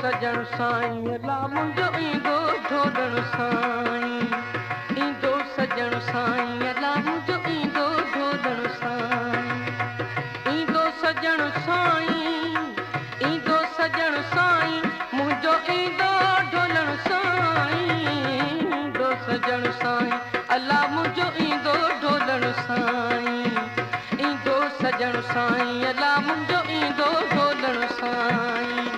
सजण साईं अला मुंहिंजो ईंदो ढोलण साईं, ईंदो सजण साईं अला मुंहिंजो ईंदो ढोलण साईं, ईंदो सजण साईं, ईंदो सजण साईं मुंहिंजो ईंदो ढोलण साईं, ईंदो सजण साईं अला मुंहिंजो ईंदो ढोलण साईं, ईंदो सजण साईं अला मुंहिंजो ईंदो ढोलण साईं,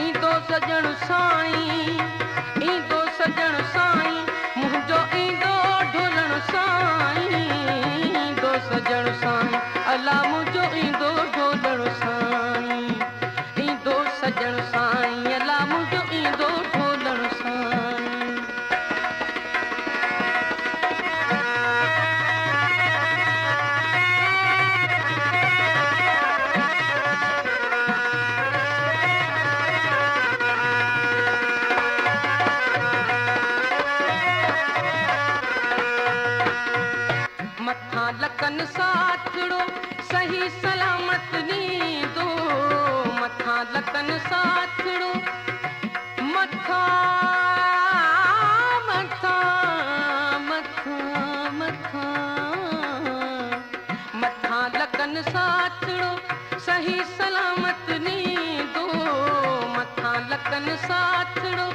ईंदो सजण साईं, ईंदो सजण साईं मुंहिंजो ईंदो ढोलण साईं, ईंदो सजण साईं अला मुंहिंजो ईंदो ढोलण साईं, ईंदो सजण साईं अला मुंहिंजो ईंदो ढोलण साईं। मथां लकन साथड़ो सही सलामत नींदो, मथां लकन साथड़ो मथां मथां मथां मथां मथां लकन साथड़ो सही सलामत नींदो, मथां लकन साथड़ो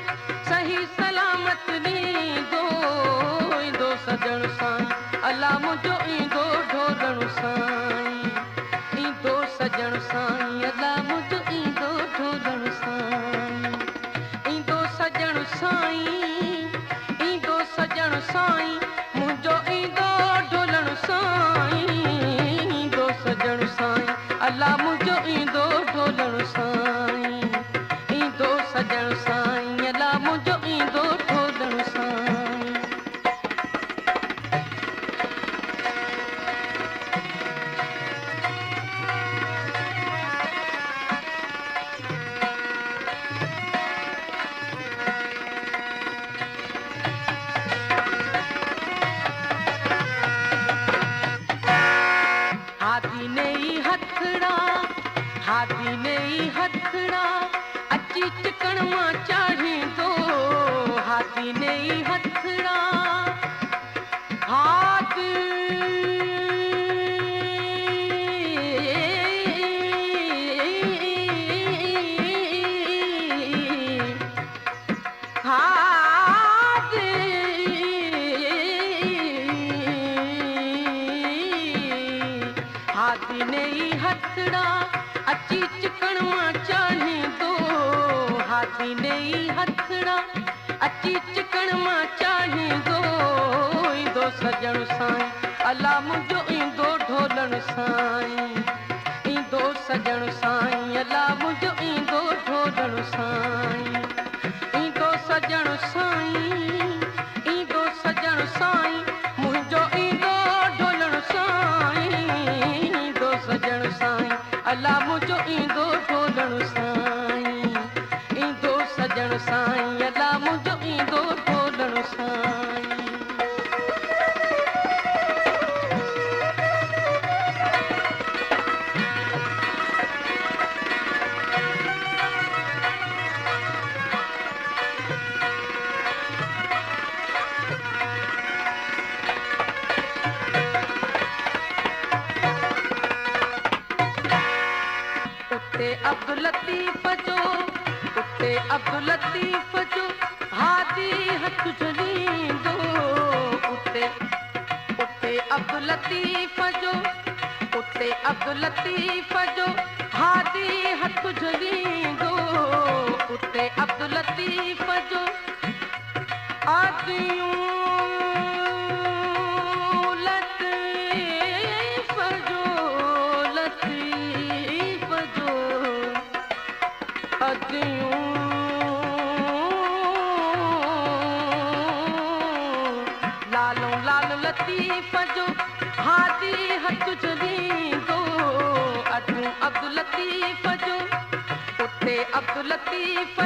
सही सलामत नींदो, ईंदो सजण साईं अला मुंहिंजो ईंदो ढोलण साईं, ईंदो सजण साईं अला मुंहिंजो ईंदो ढोलण साईं, ईंदो सजण साईं, ईंदो सजण साईं मुंहिंजो ईंदो ढोलण साईं, ईंदो सजण साईं अला मुंहिंजो ईंदो ढोलण साईं, ईंदो सजण साईं अला मुंहिंजो ईंदो ढोलण साईं। हाथी ने ही हथड़ा, हाथी ने ही हथड़ा अची चिकन मां चाढ़ींदो, हाथी ने ही हथड़ा, हाथी हाथी ने ही हथड़ा अची चिकन मां चाढ़ींदो, हाथी ने ही हथड़ा अची चिकन मां चाढ़ींदो, ईंदो सजण साईं अला मुंहिंजो ईंदो ढोलण साईं, ईंदो सजण साईं अला मुंहिंजो ईंदो ढोलण साईं, ईंदो सजण साईं, ईंदो सजण साईं मुंहिंजो ईंदो ढोलण साईं, ईंदो सजण साईं अला मुंहिंजो ईंदो ढोलण साईं, ईंदो सजण साईं अला मुंहिंजो ईंदो ढोलण साईं। उते अब्दुल लतीफ़ जो, उते अब्दुल लतीफ़ जो हादी हथ झलींदो, उते उते अब्दुल लतीफ़ जो, उते अब्दुल लतीफ़ जो हादी हथ झलींदो, उते अब्दुल लतीफ़ जो आदियूं लतीफ़ जो, लतीफ़ जो आदियूं लालो लाल लतीफ़ जो हादी हथ झलींदो, अदूं अब्दुल लतीफ़ जो, उते अब्दुल लतीफ़